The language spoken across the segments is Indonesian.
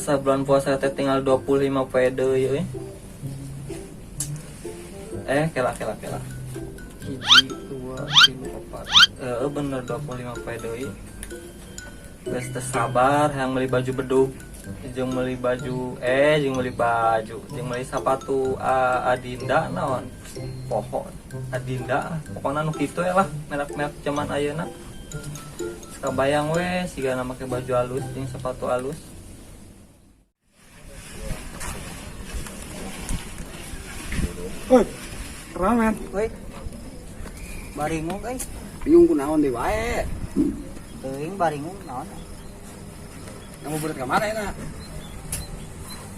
asa bulan puasa teh tinggal 25 poe deui euy. Kela. Hiji, dua, tilu, opat. Bener 25 poe deui. Geus teu sabar hayang meuli baju bedug. Jeung meuli baju jeung meuli sapatu Adinda naon? Poho Adinda. Pokona nu kitu lah merek-merek zaman ayeuna. Kabayang we sigana make baju halus jeung sepatu halus. Oi, ramen. Woi. Baringung guys. Bingung kunaon deui wae. Teuing baringung naon? Kamu berat ka mana ya?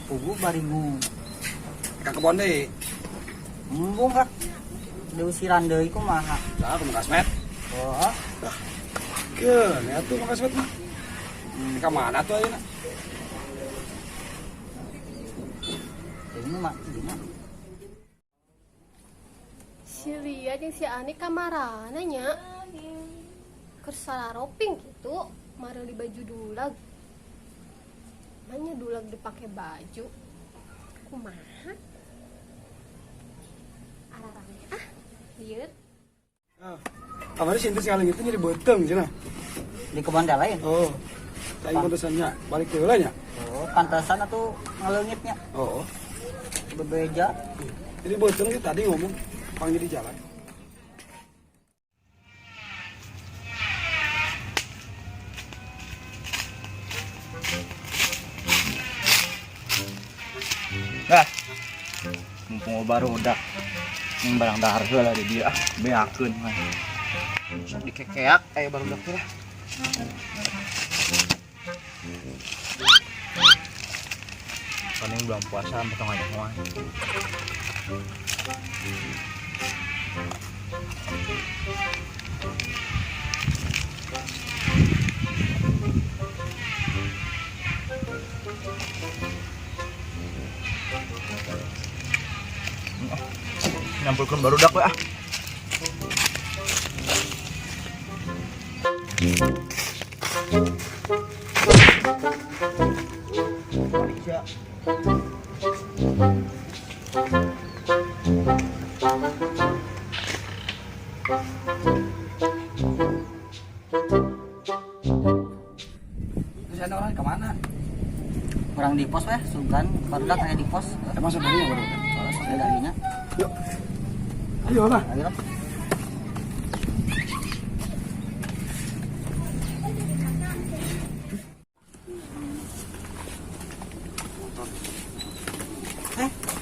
Pugu baringung. Ka kebon deui. Embung kak. Diusiran deui kumaha? Lah kumaha kasmet? Oh. Keun, ya tuh kumaha kasmet mah. Ka mana tuh ayeuna? Teuing mah dina. Si Lia jeung si Ani kamarana nya. Keur sararoping kitu, mareli baju dulag. Manya dulag dipake baju. Kumaha? Ararane lieur. Kamari sintes sekali gitu jadi beuteng cenah. Di kebon lain. Oh. Tadi pantesannya balik ke nya. Oh, pantesan atuh ngaleungitnya. Oh. Bebeja. Jadi beuteng tadi ngomong panggil di jalan. Nah, mumpung baru udah barang dahar heula di dia beakeun mah. Sok dikekeak aya baru udah teh. Paling belum puasa potong aja mah. Nyampulkan baru dak we ah. Malaysia. Terus ada orang kemana? Orang di pos weh, sugan barudak aya di pos. Emang sebenarnya baru. Kalau saudarinya. Yuk. Ayo lah. Ayo lah.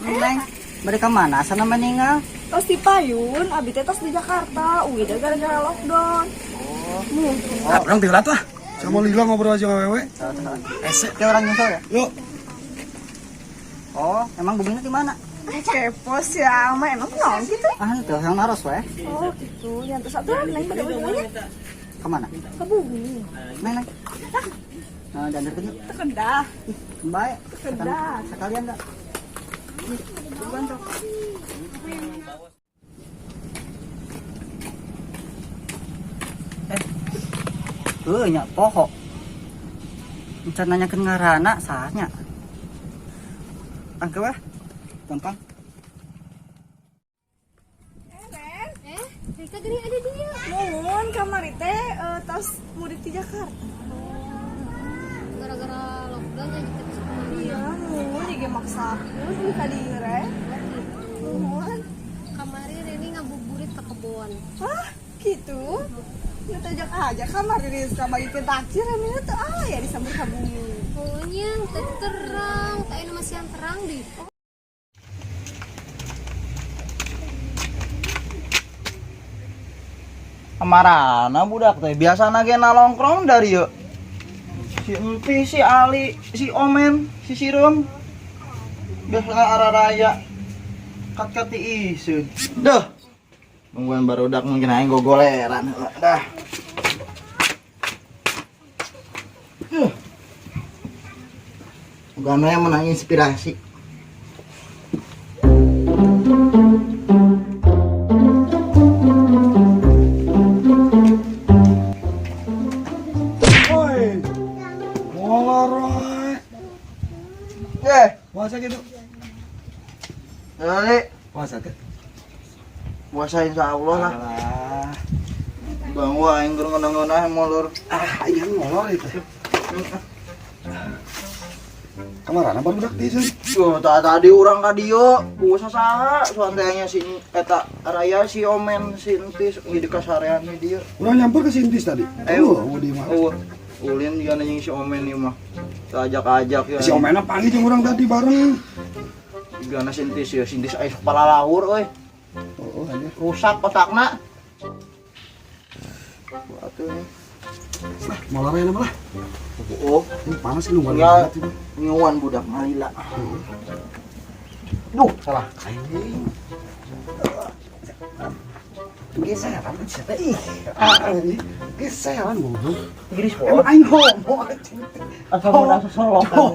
Neng, mereka mana? Sana meninggal? Tos di Payun, abi teh tos di Jakarta. Udah gara-gara lockdown. Ah, orang tinggal tuh. Sama Lila ngobrol aja wewe. Kayak orang nyusul ya? Yuk. Oh, emang bumbunya di mana? Kepos ya, ama emang naon gitu. Ah, itu yang naros weh. Oh gitu, yang terus satu neng pada ujungnya Kemana? ke bumi. Neng. Nah, jangan deket yuk. Tekendah, Baik. tekendah. Sekalian enggak? Bantu. Nya poho. Encan nanyakeun ngaranna sahanya. Angke weh. Gampang. Rika gini ada dia. Nuhun kamari teh tos mudik di Jakarta. Gara-gara lockdown ya kita bisa kemana. Iya, nuhun juga maksakeun di ka dieu re. Nuhun. Kamari Reni ngabuburit ke kebon. Hah, gitu. Ya tajak aja kamar diri bagi ke takjil emangnya tuh ya disambut ka bumi. Pokoknya tadi terang, tak ini masih yang terang di. Amarana budak teh biasana ge nalongkrong dari yeuh. Si Empi, si Ali, si Omen, si Sirum. Biasana araraya kat-kat iseun. Duh. Nungguan barudak mungkin aing gogoleran heula dah. Gana yang menang inspirasi. Woi. Molar wae. Puasa gitu. Jadi Puasa teh. puasa insya Allah lah. Alah. Bang wah yang ngeunah molor. Iya molor itu. Kamarana baru budak di sini. Yo tadi urang ka dieu, puasa saha soantanya si eta raya si Omen Sintis di kasarean di dieu. Urang nyampur ke Sintis tadi. Ayo. Di mah. Ulin juga nanya si Omen ieu mah. Ajak-ajak ya. Si Omena panggil jeung urang tadi bareng. Gana Sintis ya, Sintis aya kepala laur euy. Oh, aja. Rusak otakna. Atuh nih. Lah, molornya nama lah. Oh, Ini panas lu enggak enggak lihat itu. nyuan budak ngalila. Duh, salah. Geseran kan siapa? Ih, ini geseran goblok. Giris Emang po. aing ngomong. Asal modal sosolokan.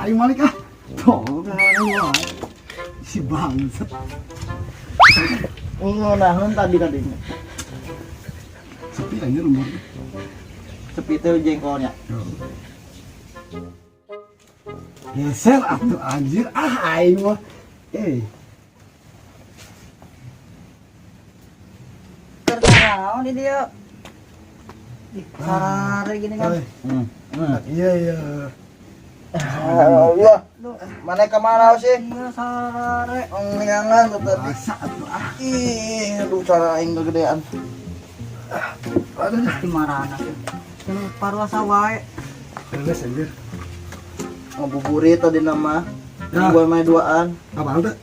Aing malik ah. Tuh, si bangsat. Ngunaheun tadinya. Sepi aja lembur. Sepi teh jengkolnya. Geser atuh anjir. Aing mah. Terkenal nih dia. Sarare gini kan. Iya. Ya, mana kemana sih? Iya sarare. Ngangan tadi. Masa atuh ah. Ih, aduh cara aing kegedean. Aduh. Dimarana. Ini paruasa wae. Terus anjir. Ngabuburit tadi nama. Ya. Gua main duaan. Apaan tuh?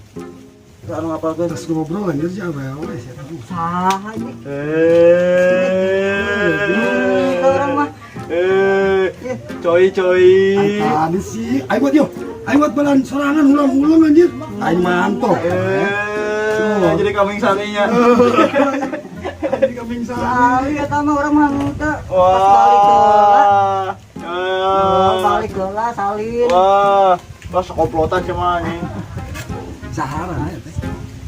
Anu ngapalkeun? Terus ngobrol anjir siapa ya? Saha ini. Orang mah. Coy. Tadi sih. Ayo buat yo. Ayo buat balan sorangan ulang-ulang anjir. Ayo mantap. Jadi kambing sarinya. Jadi kambing Sali eta mah urang mah teu. Wah. Balik heula salin. Wah, sekoplotan cuma anjing. Sahara ya teh.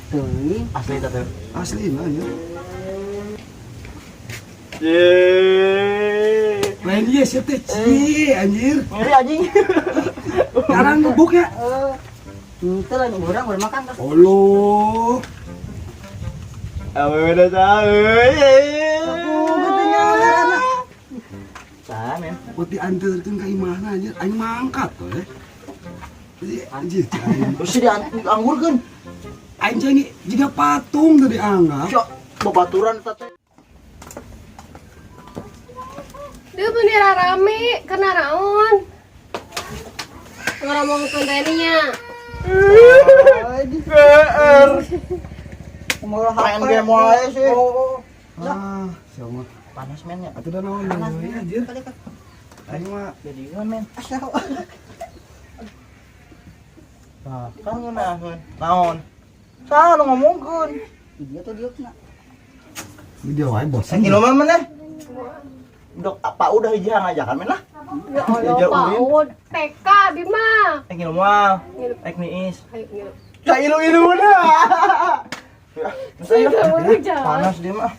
Teuing. Asli eta teh. Asli mah ya. Yeay. Lain dia sih teh anjir. Ngeri anjing. Sekarang ngebuk ya. Itu lah urang makan terus. Allah. Awe udah tahu. Saha men. Buat diantarkan ke imahna anjir. Aing mangkat tuh ya. Anjir. Aing. Terus dianggurkeun. Aing jangi jika patung tadi anggap. Sok babaturan eta teh. Dia bener rame karena naon. Ngomong konteninya. GR. Main game wae sih. Ah, sama. Panas men ya. Atuh dah naon ya anjir. Aing mah Jadi kan men. Nah, kan ngeunaheun. Naon? Saha nu ngomongkeun? Dia tuh dia kena. video wae bosan. Kilo mah maneh? Dok apa udah hiji ngajakan men lah. Ya Allah, PAUD TK Bima. Kilo mah. Niis. Ayo ngilu. Ya ilu-ilu dah. Saya mau jalan. Panas dia mah.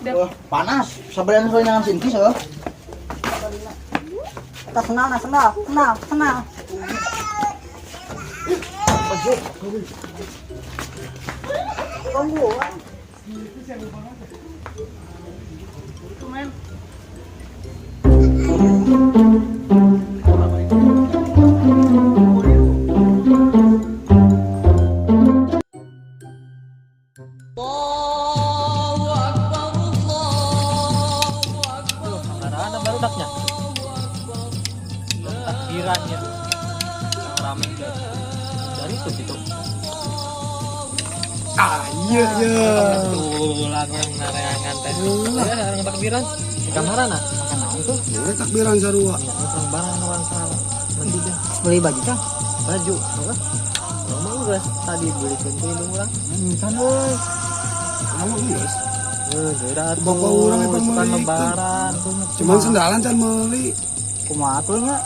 Aduh. Panas. Sabaran soal nyangan Sintis oh. Kita senal. Tunggu. Ada barudaknya. Takbirannya. Rame guys. Dari itu gitu. Iya. Ulang yang nareangan teh. Ya, orang takbiran. Di kamar nah. Makan naon tuh? Boleh takbiran sarua. Orang barang orang salah. Nanti deh. Beli baju kan? Baju, apa? Mama udah tadi beli kunci orang. Sana euy. Kamu geus. Beda tuh. Bapak orang yang bukan pemilik. lebaran. Cuman sendalan can meuli. Kumaha atuh nya?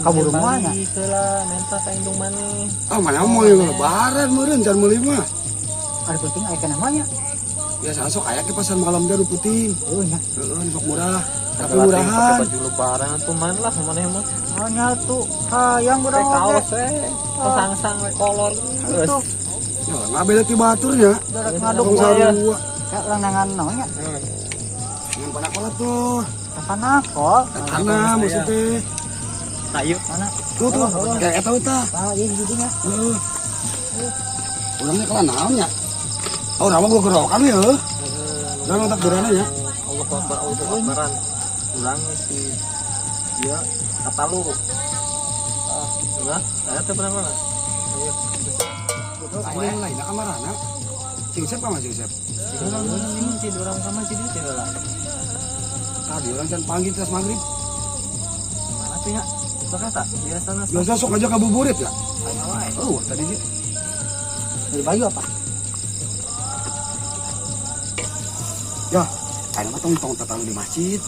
Kabur rumahnya. Lah, minta ka indung maneh. Ah mana mau yang lebaran meureun can meuli mah. Ada penting aya kana namanya. Biasa sok aya ke pasar malam teh nu penting. Oh nya. Heeh, sok murah. Tapi Pakai murahan. baju lebaran tuh main lah mana emang. Hanya tuh hayang Pakai budak kaos oge. pasang-sang kolor. Terus Ya, nggak beda ti baturnya. Dadak ngaduk Tong saya. sarua. Kayak lanangan namanya. Yang pada kola tuh. Kapan nakol? Karena maksudnya. tayu. Mana? Tuh, kayak eta eta. Ah, iya jadinya. Heeh. Ulangnya kala naonnya? Oh, nama gua gerokan ya. Dan otak gerana ya. Allah Akbar, Allah Akbaran. Ulang si dia kata lu. Udah, saya teh pernah mana? Ayo. Ayo yang lain kamar anak. Si Usep sama si Usep. Orang ini sih orang sama sih dia lah. Tadi orang can panggil tes maghrib. Mana tuh ya? Berkata biasa nasi. Biasa sok aja kabuburit ya. Oh, tadi dia. Beli baju apa? Ya, ayo mah tong tatalu di masjid.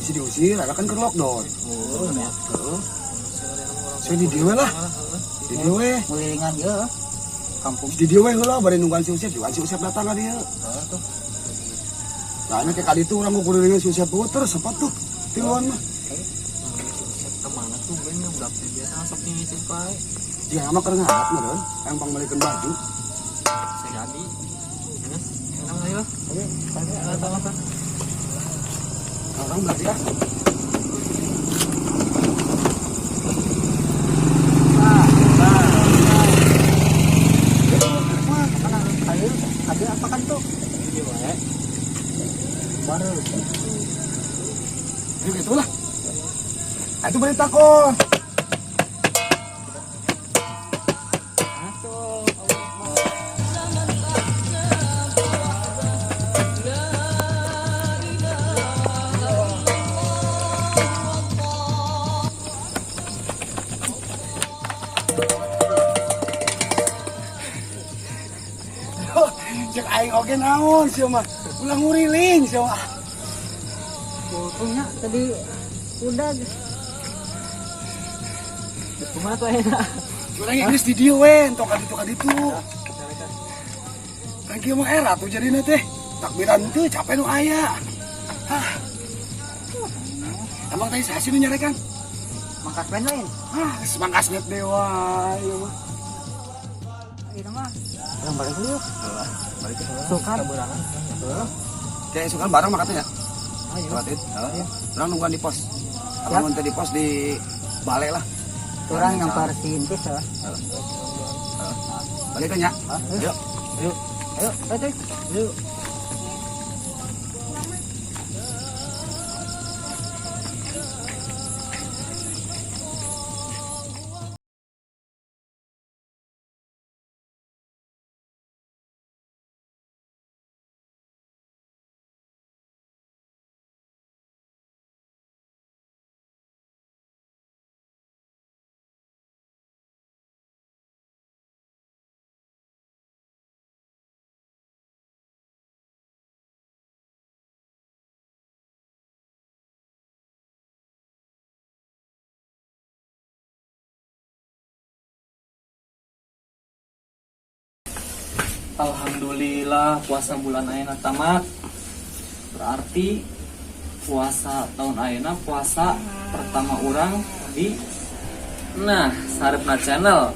Bisa diusir, ada kan ke lockdown. Oh, ya. Heeh. Saya di dewe lah. Di dewe. Ngelilingan ya. Kampung. Di dewe heula bari nungguan si Usep, si Usep datang ka dia. Nah, ini kayak kali itu orang ngukur dengan si Usep terus sempat tuh tiluan mah. Kemana tuh bener udah biasa sok nyisip bae. Dia mah keur ngarap mah don, yang pangbalikeun baju. Saya jadi. Terus, enak ayo. Oke, ada apa? Orang berarti ya. Ada apa kan tuh? Ini wae. Baru. Ya gitu lah. Ah, itu berita kok. Cek aing oge naon sih mah. Ulah nguriling sih mah. Punya tadi udah Kumaha tuh enak. Curang Inggris di dieu we, entok ka ditu. Kan kieu mah era tuh jadina teh. Takbiran teu capek nu aya. Hah. Emang tadi saya sih nu nyarekan. mangkat pen lain. Hah, semangkas net dewa ieu mah. Itu mah. Orang balik dulu. Balik ke sana. Sukar. Kayak suka bareng makanya ya. Ayo. Batit. Heeh. Urang nungguan di pos. Abang mun teh di pos di balai lah. Orang yang persintis lah. Balik kan ya. Yuk. Yuk. Ayo, ayo. Yuk. Alhamdulillah puasa bulan ayeuna tamat. Berarti puasa tahun ayeuna puasa pertama orang di Sarepna channel.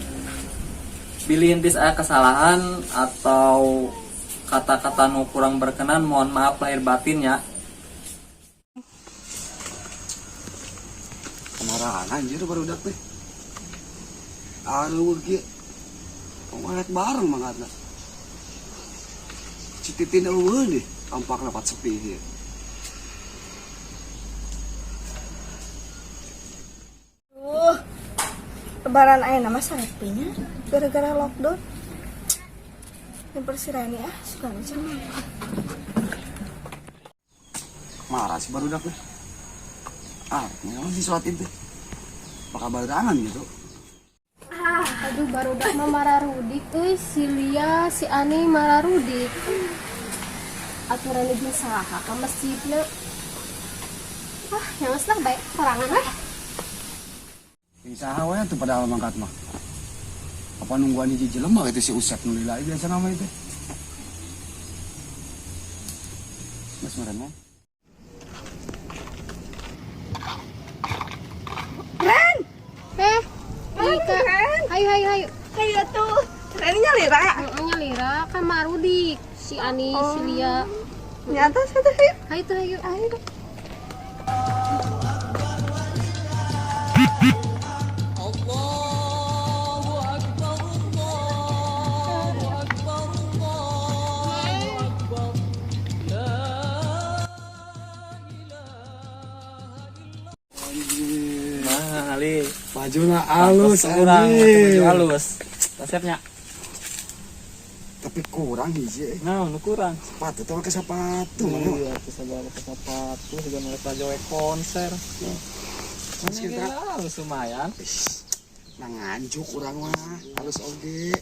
Bilih intis aya kesalahan atau kata-kata nu kurang berkenan, mohon maaf lahir batin ya. Kemarahan anjir baru udah teh. Aduh ge. Pengalet bareng mangatna. Cititin eueuh deh, tampak dapat sepi dia. Lebaran ayeuna mah sarepinya gara-gara lockdown. Yang persirani suka macam mana? Marah sih baru udah teh. Memang si suatin teh. Bakal barengan gitu. Aduh baru dak mah mararudik si Lia si Ani mararudik. Aturan jeung saha ka masjidna. Yang lah baik sorangan Yang saha we tuh padahal mangkat mah. Apa nungguan di jelema itu si Usep nu lila biasa nama itu. Mas meren mah. sama Rudik, si Ani, si Lia. Nyata sih tuh. Ayo tuh, ayo. Ayo. Nah, Ali. Bajuna halus kurang anjing. baju halus. Resepnya. Tapi kurang hiji. Nah, nu kurang. Sepatu tuh pakai sepatu. Iya, terus ada sepatu juga mereka jowe konser. Terus Ini kita halus lumayan. nah nganjuk kurang mah halus oge.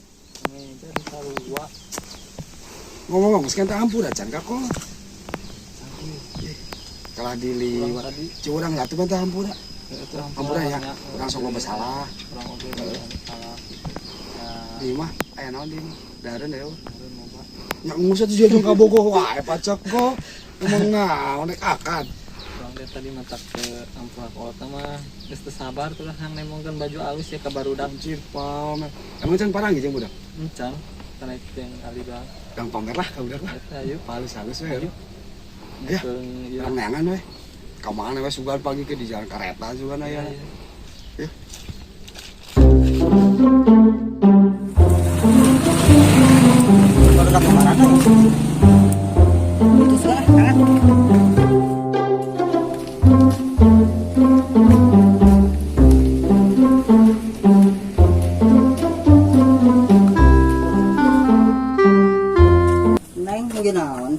Nih, jadi sarua. Ngomong-ngomong, sekian tak ampun acan kak kok. Kalah diliwat Tadi curang lah tuh bantah ampun. itu Ampun ya, kurang sok loba salah. kurang oke salah. Ya, Di mah aya naon di daren ya. kemarin mau Pak. Nya ngusah tuh jeung kabogoh wae pacak kok. Ngomong naon nek akad. Kurang dia tadi matak ke Ampura Kota mah geus teu sabar tuh hang nemongkeun baju alus ya ka barudak. Anjir pam. Emang can parang jeung budak. Encang kana itu yang Ali bilang. Gang pamer lah ka budak lah. Eta ayo Halus-halus we. Ya. keun ieu. Neangan we. Ka mana we sugan pagi ke di jalan kereta juga na ya. Barudak kemana tuh? Itu sudah kangen. Neng mungkin naon?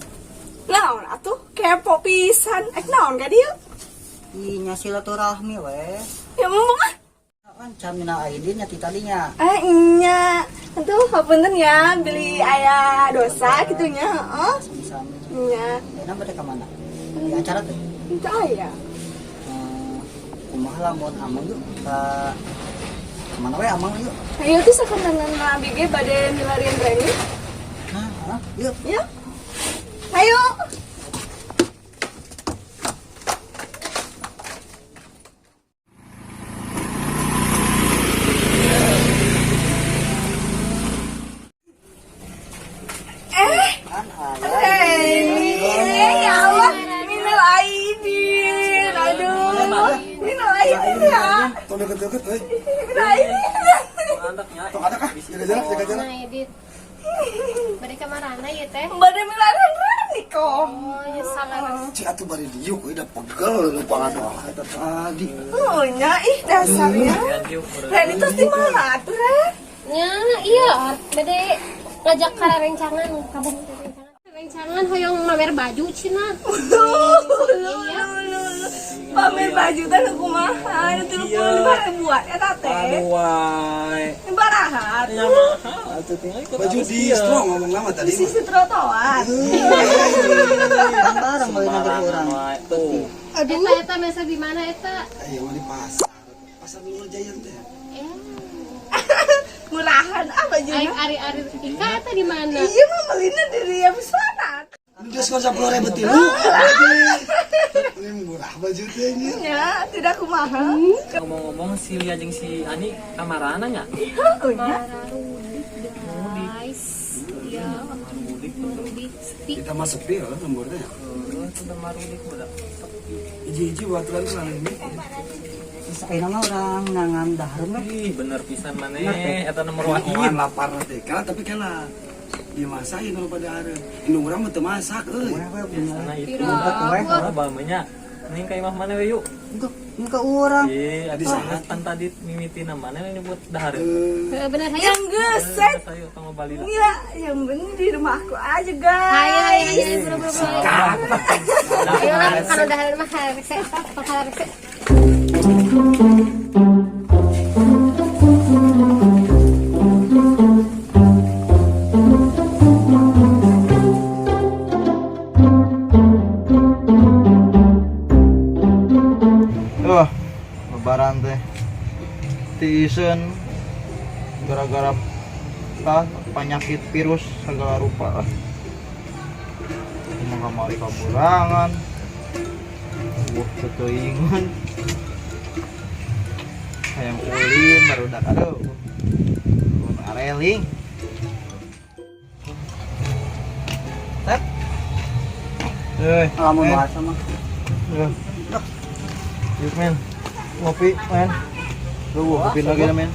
Naon atuh kepo pisan. Naon ka dia? Inya silaturahmi we. Ya mah. Kan camina Aidin nya ti tadinya. Nya. Aduh, hapunten ya beli aya dosa gitunya, heeh. Sami-sami. Nya. Enak bade ka mana? Di acara teh. Itu aya. Kumaha lamun amang yuk ka kemana we amang yuk? Ayo tuh sakandanan Nabi ge bade milarian brand. Nah, yuk. Ya. Ayo. Kan aya. Ya Allah, minal aidin. Aduh, minal aidin ya. Tuh deket-deket euy. Minal aidin. Andaknya Tuh ada kah? Jaga jarak, jaga jarak. Nah, Edit. Mereka marana ya teh. Bade milarian brand kok. Oh, ya salah. Cik atuh bari diuk euy da pegel lupa ngadoa eta tadi. Oh, nya ih dasarnya. Ren itu di mana tuh, Ren? Ya, iya, bade ngajak kara rencangan, kabung rencangan. Rencangan hoyong mamer baju cina. Pamer baju teh kumaha? Itu lu buat eta teh. aduh wae. Barahat. Ya mahal atuh tinggal ikut Baju alus di ieu. strong ngomong lama tadi. Sisi trotoar. Barang beuh nanti urang. Wae, tuh. Eta mesa di mana eta? Ayo mah di pasar. Pasar Luar Jaya teh. Murahan apa Aing juga? ari-ari Ika eta di mana? Iya mah melina diri yang pesanan. Geus ngosap 10.000 tilu. Ini murah baju teh ini. Ya, tidak kumaha. Ngomong-ngomong si Lia jeung si Ani kamarana nya. Oh nya. Guys, ya, Rudik, Sti. Kita mah sepi ya nomornya. Itu udah marudik udah. Iji-iji buat tuan tuh ini. Saena mah urang ngangan dahareun we. Ih, bener pisan maneh. Bener, teh. Eta nomor Wahin wahid. lapar teh. Kala tapi kala dimasakin kalau pada hari. Indung urang mah teu masak euy. We bener. Nah itu. Pira. Mana bamenya? Ning ka imah mana we yuk? Untuk ka urang. Iya, di sana kan tadi mimitina mana ini buat dahar. Bener hayang. Yang geset. Saya tanggal Bali lah. Iya, yang bener di rumahku aja Hayang, guys. bro. Ayo lah, kalau udah ada mah harese, harese. Lebaran teh tiisen gara-gara penyakit virus segala rupa. Emang kamari kaburangan, keteuingan, hayang ulin baru dak aduh, areling. Lamun bahasa mah. Yuk men, ngopi men. Lu kopi lagi men.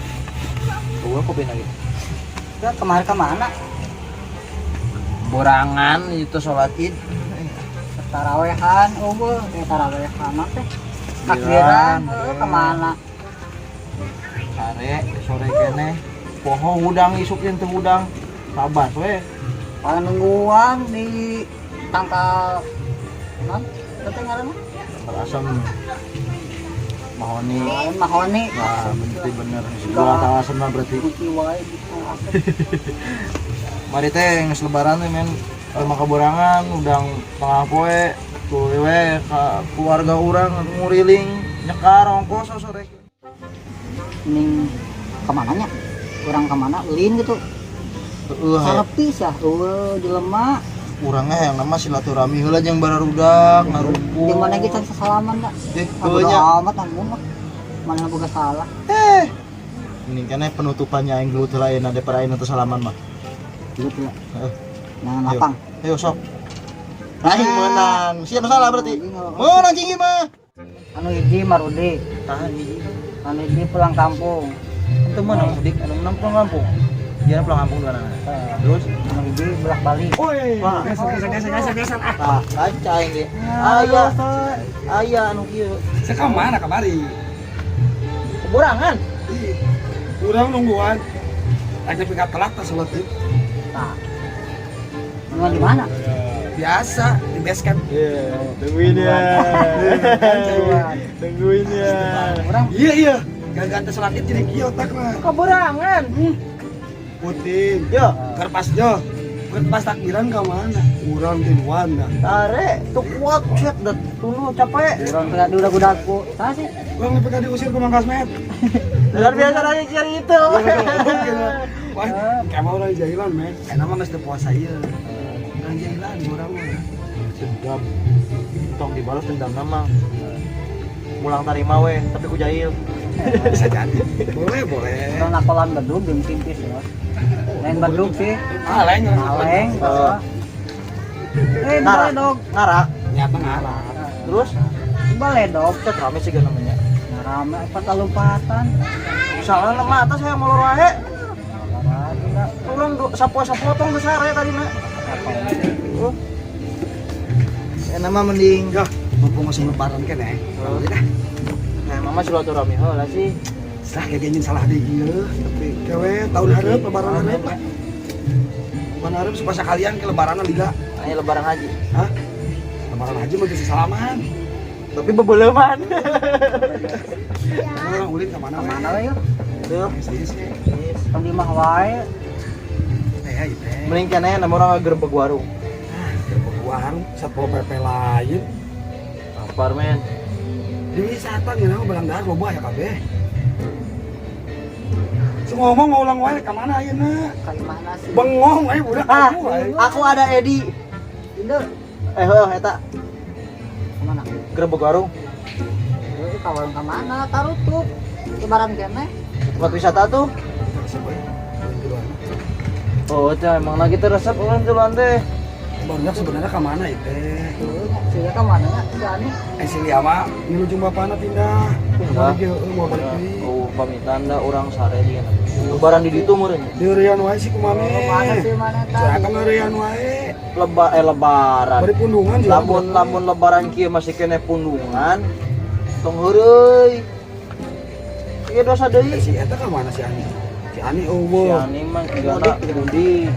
Gua kopi lagi. Udah kemarin kemana? Borangan itu sholat id. Tarawehan, tarawehan mah teh. Takbiran, kemana? Are sore kene poho udang isukin teh udang. Sabar we. Paling nungguan di tangkal non, itu ngaran mah? Asam mahoni. Lain mahoni. Nah, berarti bener. Gua tahu asam mah berarti. Kuci wae gitu. Mari teh geus lebaran teh men. Maka borangan udang tengah poe tuh we ka keluarga urang nguriling nyekar ongkos sore. Ning kemana nya? Kurang kemana? Lin gitu. Sapi sah, jelema. Urangnya yang nama silaturahmi heula jeung bararudak ngarumpul. Di mana kita sesalaman dak? Heuh nya. Amat amun mah. Mana boga salah. Ini kene penutupannya yang gelut heula ayeuna daripada ayeuna teu salaman mah. Gitu ya. Heeh. Nah, lapang. Ayo sok. Aing menang. Siapa salah berarti? Menang cinggi mah. Anu hiji Marudi. Tahan hiji. Anu hiji pulang kampung. Itu mana mudik anu menang pulang kampung. Dia pulang kampung dua anak. Terus Anu hiji bolak balik. wah, Geser. tah kaca ini. Aya aya anu kieu. Saya ke mana kamari? Borangan. Urang nungguan. Ada pikat telat tas sholat id. Nah. Anu di mana? Biasa di base camp. Tungguin ya. Tungguin ya. Orang Iya. Gagal sholat id jadi kieu otakna. Borangan. Puting. Yo, Kerpas jo. Kerpas takbiran ke mana? Urang di Wanda. tare tuh kuat cek dat tulu capek. orang tengah di udah-udahku. Tah sih. Urang PK diusir ke Mangkas Met. Luar biasa lagi cari itu. Wah, kamu orang jahilan, men. Enak mah mesti puasa ieu. Orang jahilan urang mah. Dendam. Tong dibalas dendam nama. Mulang tarima we, tapi ku jahil. Bisa jadi. Boleh. Orang nakolan bedug jeung timpis ya. Lain bedug sih. Lain. Kaleng. Ngarak, Dog. ngarak. Nyata ngarah. Terus Boleh dog. cek rame sih namanya. Rame apa lompatan. Misalnya lemah atas saya molor wae. Ulang sapu-sapu tong besar ya tadi na. Ya nama mending. Ya, mumpung masih lebaran kan ya. Udah. Nah, mama silaturahmi heula sih. Sah kayak gini salah deh ieu. Tapi kewe tahun hareup lebaran hareup lah. Lebaran hareup supaya kalian ke lebaran liga. Aya lebaran haji. Hah? Lebaran haji mah geus salaman. Tapi bebeleman. Orang ulin ke mana? Mana we yuk? Tuh. Sih. Tong di mah wae. Teh itu. Mending keneh nama orang gerbek warung. Warung satpol PP lain. Lapar men. Di wisata ngeunah barang dahar loba ya kabeh. Ngomong ngulang wae ka mana ayeuna? Ka mana sih? Bengong ae budak Ah, aku ae. aku ada Edi. Indo. Heuh eta Kemana? gerbek warung. Itu ka warung ka mana? Tarutup. Lebaran kene. Tempat wisata tuh. Oh, itu emang lagi resep ulun duluan teh. Banyak sebenarnya ke mana itu? Sih ka mana nya? Si Ani. Si Lia mah menuju bapana pindah. Pindah? Mau balik deui. Oh, pamitan da urang sare dia. Lebaran di ditu meureun. Di Rian wae si kumame. Mana sih mana Saya tah? kan Rian wae. Lebaran. Bari pundungan juga. Lamun lebaran kieu masih kene pundungan. Tong heureuy. Ieu dosa deui. Si eta ka mana si Ani? Si Ani Si eueuh. Ani mah tinggalna mudik.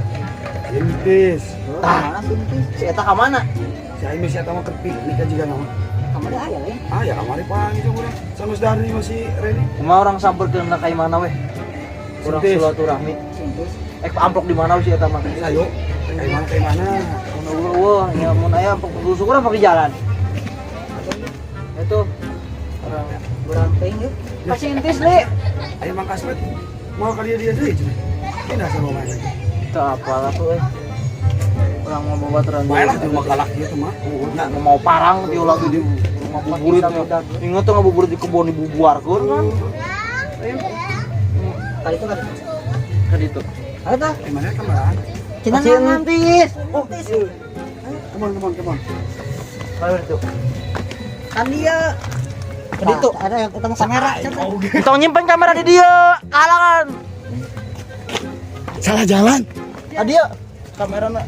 Intis. Mana sih itu? Si eta ka mana? Si Ani si eta mah ke piknik aja juga nama. Kamu ada aya lain. Ah ya kamari panggil coba urang. Sanes dari masih Reni. Kumaha orang sampeurkeun ka mana weh? Urang Sintis. silaturahmi. Sintis. Amplok di mana si eta mah? Ayo. Kayak mana? Wah, ya mun aya amplok syukur apa di jalan? Itu orang Beramping yuk. kasih intis li. Ayo Mangkas Met. Mau kali dia deui cenah. Pindah sama main lagi. Itu apalah tuh orang mau bawa teran. Baiklah di rumah galak gitu mah. Nya mau parang di ulah di rumah buburit. Ingat tuh ngabuburit di kebun dibubuarkeun kan. Kali itu kan. Kan itu. Ada. Mana kemarin? Cina Kasih intis. Oh, come on. Mana itu? Kan dia. Tadi tuh Ada yang ketemu kamera. kita nyimpen kamera di dia. Kalangan. Salah jalan. Tadi ya kamera nak.